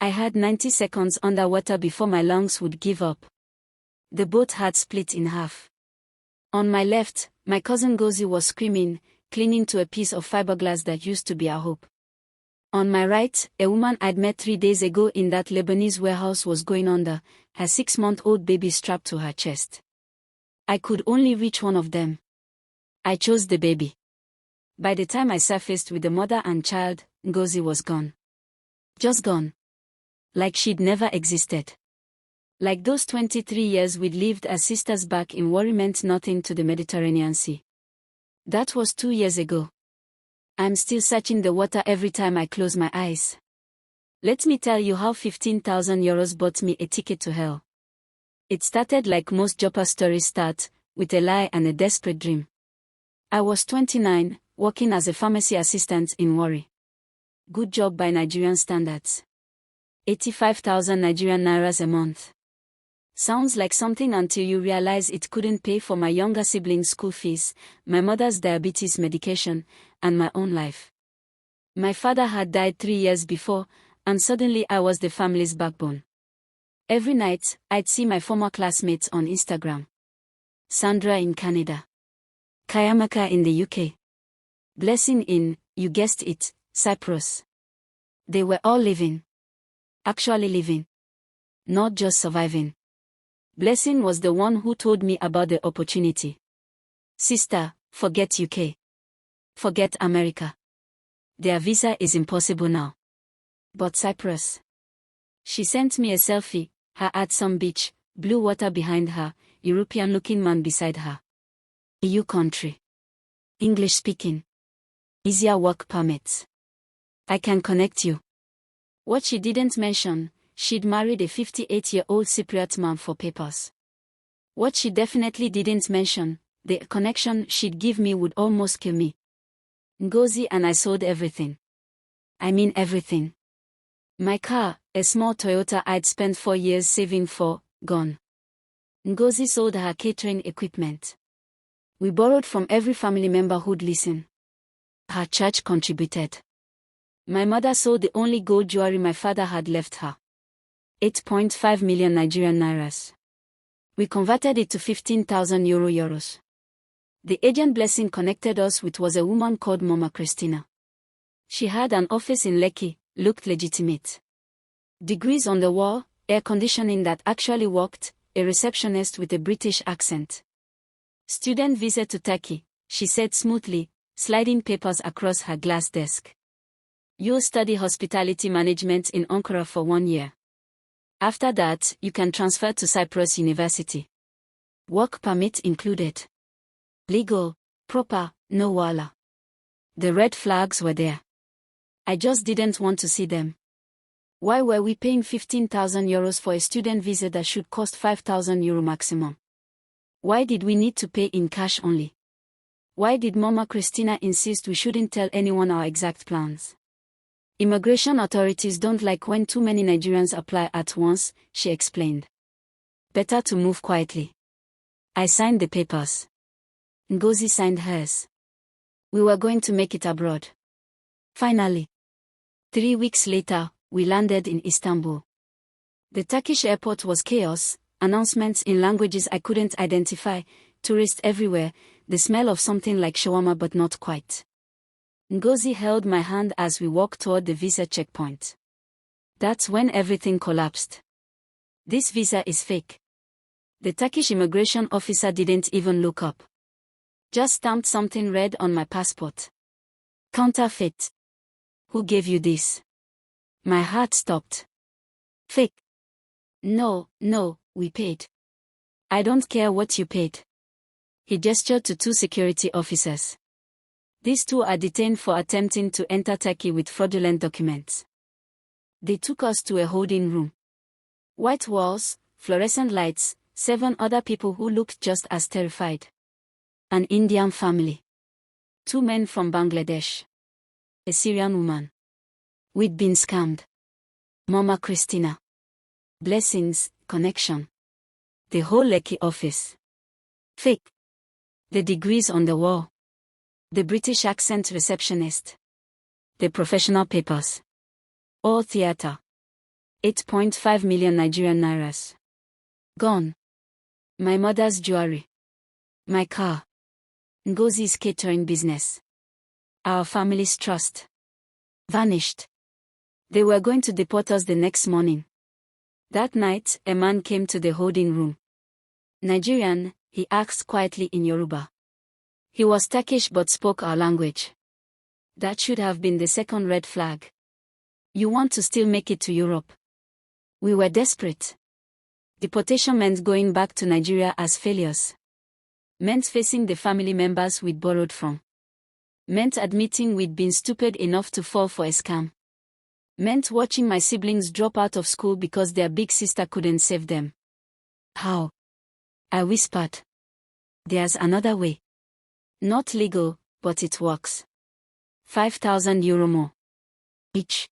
I had 90 seconds underwater before my lungs would give up. The boat had split in half. On my left, my cousin Ngozi was screaming, clinging to a piece of fiberglass that used to be our hope. On my right, a woman I'd met 3 days ago in that Lebanese warehouse was going under, her 6-month-old baby strapped to her chest. I could only reach one of them. I chose the baby. By the time I surfaced with the mother and child, Ngozi was gone. Just gone. Like she'd never existed. Like those 23 years we'd lived as sisters back in Warri meant nothing to the Mediterranean Sea. That was 2 years ago. I'm still searching the water every time I close my eyes. Let me tell you how 15,000 euros bought me a ticket to hell. It started like most Joppa stories start, with a lie and a desperate dream. I was 29, working as a pharmacy assistant in Warri. Good job by Nigerian standards. 85,000 Nigerian nairas a month. Sounds like something until you realize it couldn't pay for my younger siblings' school fees, my mother's diabetes medication, and my own life. My father had died 3 years before, and suddenly I was the family's backbone. Every night, I'd see my former classmates on Instagram. Sandra in Canada. Kayamaka in the UK. Blessing in, you guessed it, Cyprus. They were all living. Actually living. Not just surviving. Blessing was the one who told me about the opportunity. Sister, forget UK. Forget America. Their visa is impossible now. But Cyprus. She sent me a selfie, her at some beach, blue water behind her, European-looking man beside her. EU country. English speaking. Easier work permits. I can connect you. What she didn't mention, she'd married a 58-year-old Cypriot man for papers. What she definitely didn't mention, the connection she'd give me would almost kill me. Ngozi and I sold everything. I mean everything. My car, a small Toyota I'd spent 4 years saving for, gone. Ngozi sold her catering equipment. We borrowed from every family member who'd listen. Her church contributed. My mother sold the only gold jewelry my father had left her. 8.5 million Nigerian nairas. We converted it to 15,000 euros. The agent Blessing connected us with was a woman called Mama Christina. She had an office in Lekki, looked legitimate. Degrees on the wall, air conditioning that actually worked, a receptionist with a British accent. Student visa to Turkey, she said smoothly, sliding papers across her glass desk. You'll study hospitality management in Ankara for 1 year. After that, you can transfer to Cyprus University. Work permit included. Legal, proper, no wala. The red flags were there. I just didn't want to see them. Why were we paying 15,000 euros for a student visa that should cost 5,000 euro maximum? Why did we need to pay in cash only? Why did Mama Christina insist we shouldn't tell anyone our exact plans? Immigration authorities don't like when too many Nigerians apply at once, she explained. Better to move quietly. I signed the papers. Ngozi signed hers. We were going to make it abroad. Finally. 3 weeks later, we landed in Istanbul. The Turkish airport was chaos, announcements in languages I couldn't identify, tourists everywhere, the smell of something like shawarma but not quite. Ngozi held my hand as we walked toward the visa checkpoint. That's when everything collapsed. This visa is fake. The Turkish immigration officer didn't even look up. Just stamped something red on my passport. Counterfeit. Who gave you this? My heart stopped. Fake. No, we paid. I don't care what you paid. He gestured to 2 security officers. These 2 are detained for attempting to enter Turkey with fraudulent documents. They took us to a holding room. White walls, fluorescent lights, 7 other people who looked just as terrified. An Indian family. 2 men from Bangladesh. A Syrian woman. We'd been scammed. Mama Christina. Blessings, connection. The whole Lekki office. Fake. The degrees on the wall. The British accent receptionist. The professional papers. All theater. 8.5 million Nigerian nairas. Gone. My mother's jewelry. My car. Ngozi's catering business. Our family's trust. Vanished. They were going to deport us the next morning. That night, a man came to the holding room. Nigerian, he asked quietly in Yoruba. He was Turkish but spoke our language. That should have been the second red flag. You want to still make it to Europe? We were desperate. Deportation meant going back to Nigeria as failures. Meant facing the family members we'd borrowed from. Meant admitting we'd been stupid enough to fall for a scam. Meant watching my siblings drop out of school because their big sister couldn't save them. How? I whispered. There's another way. Not legal, but it works. 5,000 euro more. Each.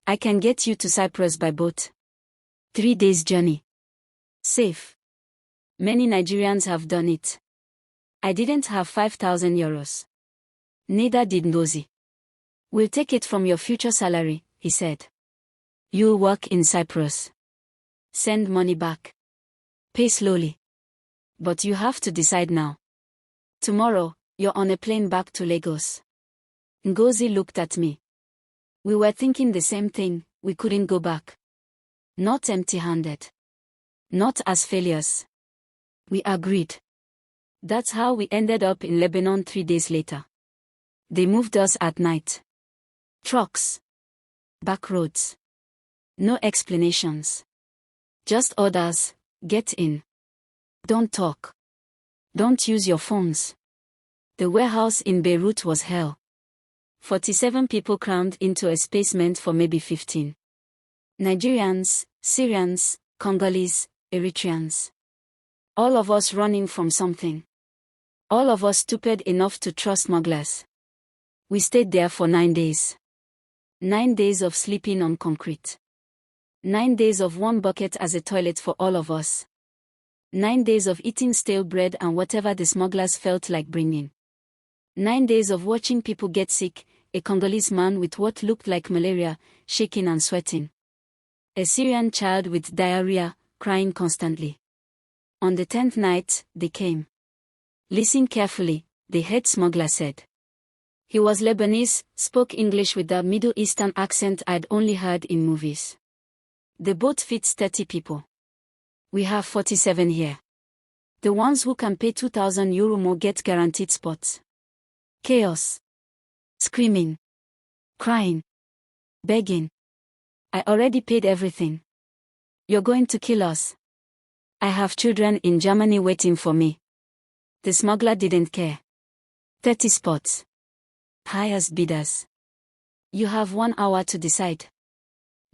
I can get you to Cyprus by boat. 3 days journey. Safe. Many Nigerians have done it. I didn't have 5,000 euros. Neither did Ngozi. We'll take it from your future salary, he said. You'll work in Cyprus. Send money back. Pay slowly. But you have to decide now. Tomorrow, you're on a plane back to Lagos. Ngozi looked at me. We were thinking the same thing, we couldn't go back. Not empty-handed. Not as failures. We agreed. That's how we ended up in Lebanon 3 days later. They moved us at night. Trucks. Back roads. No explanations. Just orders, get in. Don't talk. Don't use your phones. The warehouse in Beirut was hell. 47 people crammed into a space meant for maybe 15. Nigerians, Syrians, Congolese, Eritreans. All of us running from something. All of us stupid enough to trust smugglers. We stayed there for 9 days. 9 days of sleeping on concrete. 9 days of one bucket as a toilet for all of us. 9 days of eating stale bread and whatever the smugglers felt like bringing. 9 days of watching people get sick, a Congolese man with what looked like malaria, shaking and sweating. A Syrian child with diarrhea, crying constantly. On the 10th night, they came. Listen carefully, the head smuggler said. He was Lebanese, spoke English with the Middle Eastern accent I'd only heard in movies. The boat fits 30 people. We have 47 here. The ones who can pay 2,000 euro more get guaranteed spots. Chaos. Screaming. Crying. Begging. I already paid everything. You're going to kill us. I have children in Germany waiting for me. The smuggler didn't care. 30 spots. Highest bidders. You have 1 hour to decide.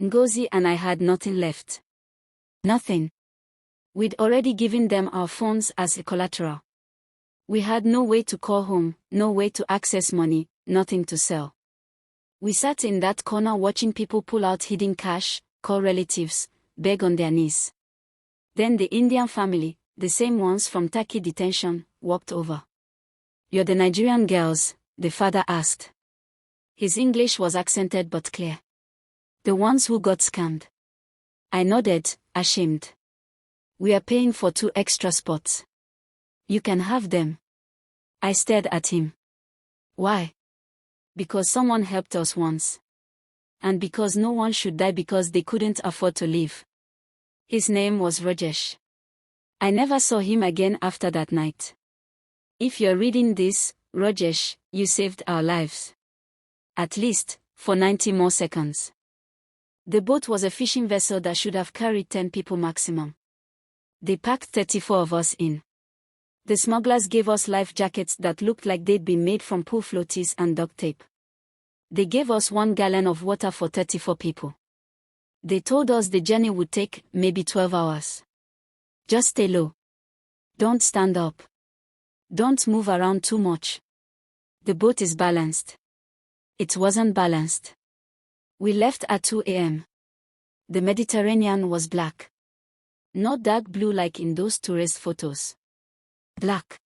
Ngozi and I had nothing left. Nothing. We'd already given them our phones as a collateral. We had no way to call home, no way to access money, nothing to sell. We sat in that corner watching people pull out hidden cash, call relatives, beg on their knees. Then the Indian family, the same ones from Turkey detention, walked over. You're the Nigerian girls, the father asked. His English was accented but clear. The ones who got scammed. I nodded, ashamed. We are paying for 2 extra spots. You can have them. I stared at him. Why? Because someone helped us once. And because no one should die because they couldn't afford to live. His name was Rajesh. I never saw him again after that night. If you're reading this, Rajesh, you saved our lives. At least, for 90 more seconds. The boat was a fishing vessel that should have carried 10 people maximum. They packed 34 of us in. The smugglers gave us life jackets that looked like they'd been made from pool floaties and duct tape. They gave us 1 gallon of water for 34 people. They told us the journey would take maybe 12 hours. Just stay low. Don't stand up. Don't move around too much. The boat is balanced. It wasn't balanced. We left at 2 a.m. The Mediterranean was black. Not dark blue like in those tourist photos. Black.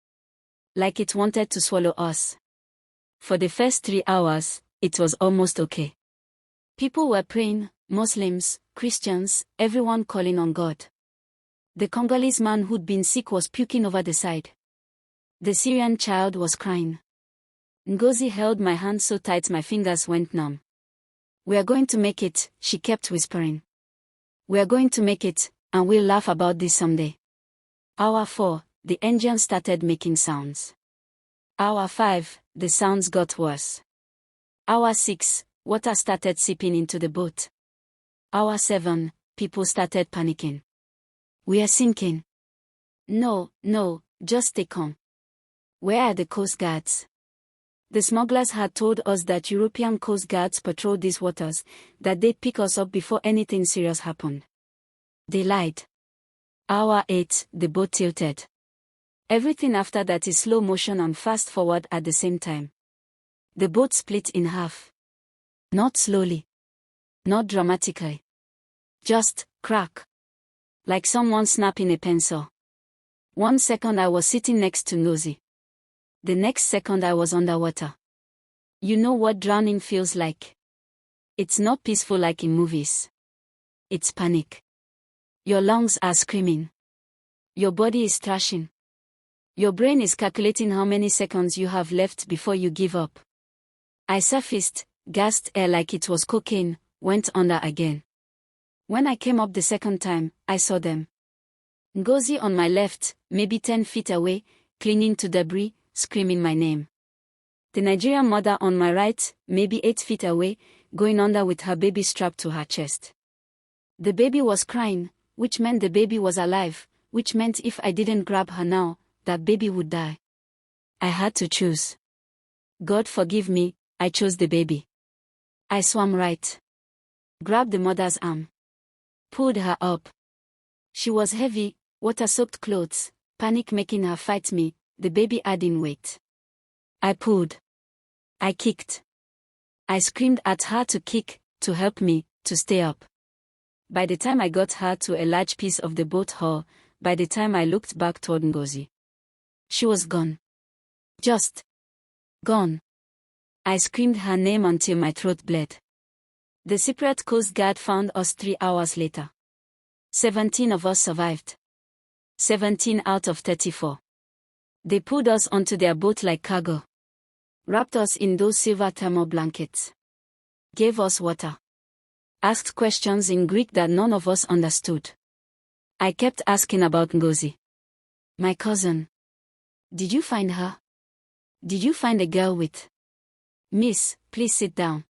Like it wanted to swallow us. For the first 3 hours, it was almost okay. People were praying, Muslims, Christians, everyone calling on God. The Congolese man who'd been sick was puking over the side. The Syrian child was crying. Ngozi held my hand so tight my fingers went numb. "We are going to make it," she kept whispering. "We are going to make it, and we'll laugh about this someday." Hour 4, the engine started making sounds. Hour 5, the sounds got worse. Hour 6, water started seeping into the boat. Hour 7, people started panicking. "We are sinking." No, just stay calm." "Where are the coast guards?" The smugglers had told us that European coast guards patrol these waters, that they'd pick us up before anything serious happened. They lied. Hour 8, the boat tilted. Everything after that is slow motion and fast forward at the same time. The boat split in half. Not slowly. Not dramatically. Just crack. Like someone snapping a pencil. 1 second I was sitting next to Ngozi. The next second I was underwater. You know what drowning feels like? It's not peaceful like in movies. It's panic. Your lungs are screaming. Your body is thrashing. Your brain is calculating how many seconds you have left before you give up. I surfaced, gasped air like it was cocaine, went under again. When I came up the second time, I saw them. Ngozi on my left, maybe 10 feet away, clinging to debris, screaming my name. The Nigerian mother on my right, maybe 8 feet away, going under with her baby strapped to her chest. The baby was crying, which meant the baby was alive, which meant if I didn't grab her now, that baby would die. I had to choose. God forgive me, I chose the baby. I swam right. Grabbed the mother's arm. Pulled her up. She was heavy, water-soaked clothes, panic making her fight me, the baby adding weight. I pulled. I kicked. I screamed at her to kick, to help me, to stay up. By the time I got her to a large piece of the boat hull, by the time I looked back toward Ngozi, she was gone. Just gone. I screamed her name until my throat bled. The Cypriot Coast Guard found us 3 hours later. 17 of us survived. 17 out of 34. They pulled us onto their boat like cargo. Wrapped us in those silver thermal blankets. Gave us water. Asked questions in Greek that none of us understood. I kept asking about Ngozi. My cousin. Did you find her? Did you find a girl with? Miss, please sit down.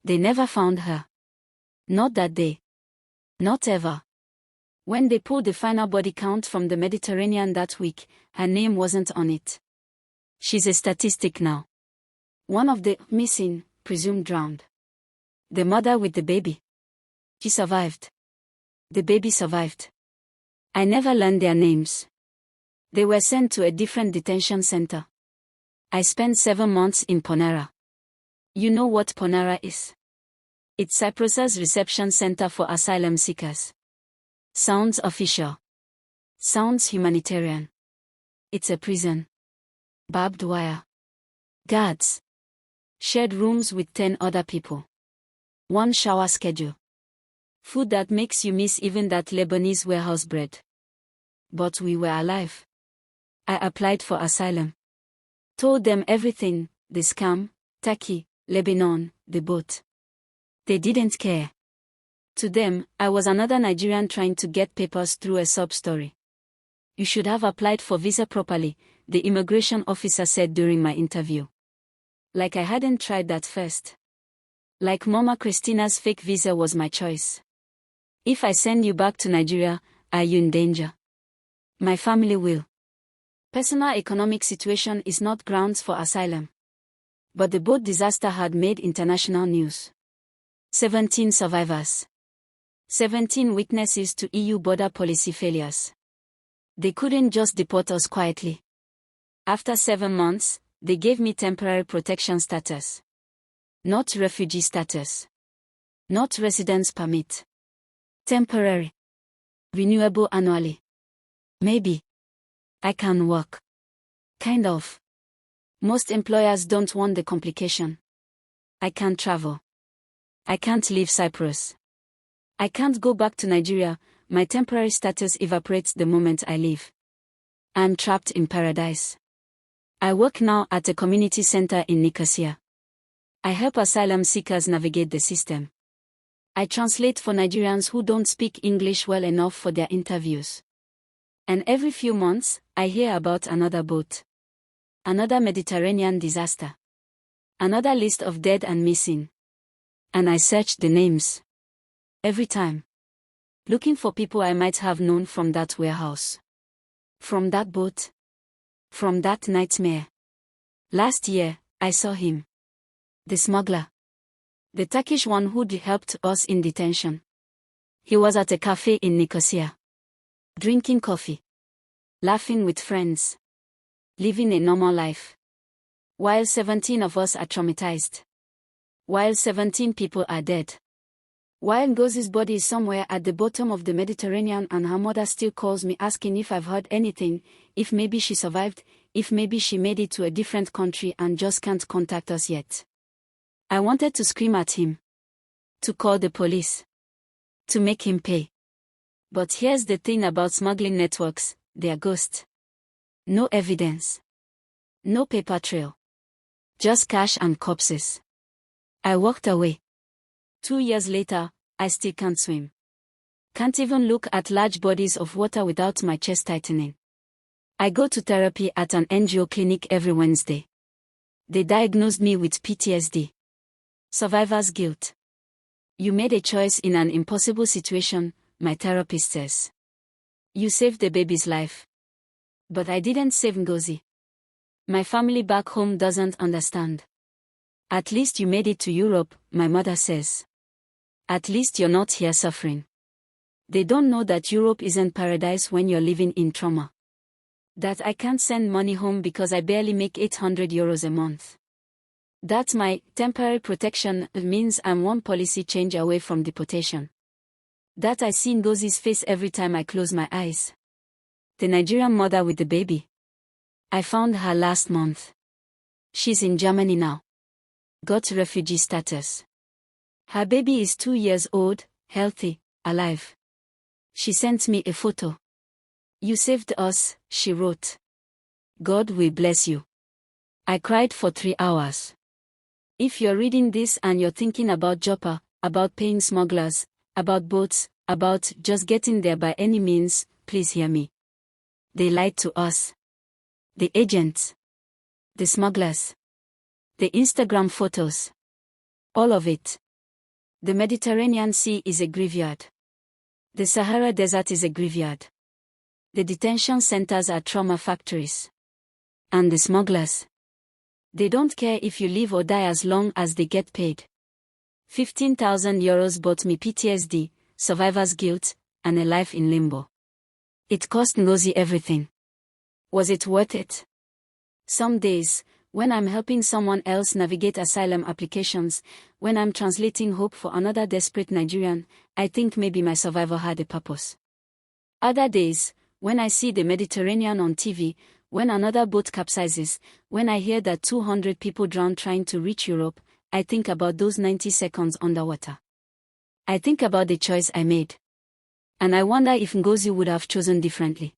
They never found her. Not that day. Not ever. When they pulled the final body count from the Mediterranean that week, her name wasn't on it. She's a statistic now. One of the missing, presumed drowned. The mother with the baby. She survived. The baby survived. I never learned their names. They were sent to a different detention center. I spent 7 months in Ponera. You know what Ponera is? It's Cyprus's reception center for asylum seekers. Sounds official. Sounds humanitarian. It's a prison. Barbed wire. Guards. Shared rooms with 10 other people. 1 shower schedule. Food that makes you miss even that Lebanese warehouse bread. But we were alive. I applied for asylum. Told them everything, the scam, Turkey, Lebanon, the boat. They didn't care. To them, I was another Nigerian trying to get papers through a sub-story. You should have applied for visa properly, the immigration officer said during my interview. Like I hadn't tried that first. Like Mama Christina's fake visa was my choice. If I send you back to Nigeria, are you in danger? My family will. Personal economic situation is not grounds for asylum. But the boat disaster had made international news. 17 survivors. 17 witnesses to EU border policy failures. They couldn't just deport us quietly. After 7 months, they gave me temporary protection status. Not refugee status. Not residence permit. Temporary. Renewable annually. Maybe. I can work. Kind of. Most employers don't want the complication. I can't travel. I can't leave Cyprus. I can't go back to Nigeria, my temporary status evaporates the moment I leave. I'm trapped in paradise. I work now at a community center in Nicosia. I help asylum seekers navigate the system. I translate for Nigerians who don't speak English well enough for their interviews. And every few months, I hear about another boat. Another Mediterranean disaster. Another list of dead and missing. And I search the names. Every time. Looking for people I might have known from that warehouse. From that boat. From that nightmare. Last year, I saw him. The smuggler. The Turkish one who'd helped us in detention. He was at a cafe in Nicosia. Drinking coffee. Laughing with friends. Living a normal life. While 17 of us are traumatized. While 17 people are dead. While Ngozi's body is somewhere at the bottom of the Mediterranean and her mother still calls me asking if I've heard anything, if maybe she survived, if maybe she made it to a different country and just can't contact us yet. I wanted to scream at him. To call the police. To make him pay. But here's the thing about smuggling networks, they're ghosts. No evidence. No paper trail. Just cash and corpses. I walked away. 2 years later, I still can't swim. Can't even look at large bodies of water without my chest tightening. I go to therapy at an NGO clinic every Wednesday. They diagnosed me with PTSD. Survivor's guilt. You made a choice in an impossible situation, my therapist says. You saved the baby's life. But I didn't save Ngozi. My family back home doesn't understand. At least you made it to Europe, my mother says. At least you're not here suffering. They don't know that Europe isn't paradise when you're living in trauma. That I can't send money home because I barely make 800 euros a month. That my temporary protection means I'm one policy change away from deportation. That I see Ngozi's face every time I close my eyes. The Nigerian mother with the baby. I found her last month. She's in Germany now. Got refugee status. Her baby is 2 years old, healthy, alive. She sent me a photo. You saved us, she wrote. God will bless you. I cried for 3 hours. If you're reading this and you're thinking about Joppa, about paying smugglers, about boats, about just getting there by any means, please hear me. They lied to us. The agents. The smugglers. The Instagram photos. All of it. The Mediterranean Sea is a graveyard. The Sahara Desert is a graveyard. The detention centers are trauma factories. And the smugglers. They don't care if you live or die as long as they get paid. 15,000 euros bought me PTSD, survivor's guilt, and a life in limbo. It cost Ngozi everything. Was it worth it? Some days, when I'm helping someone else navigate asylum applications, when I'm translating hope for another desperate Nigerian, I think maybe my survivor had a purpose. Other days, when I see the Mediterranean on TV, when another boat capsizes, when I hear that 200 people drown trying to reach Europe, I think about those 90 seconds underwater. I think about the choice I made. And I wonder if Ngozi would have chosen differently.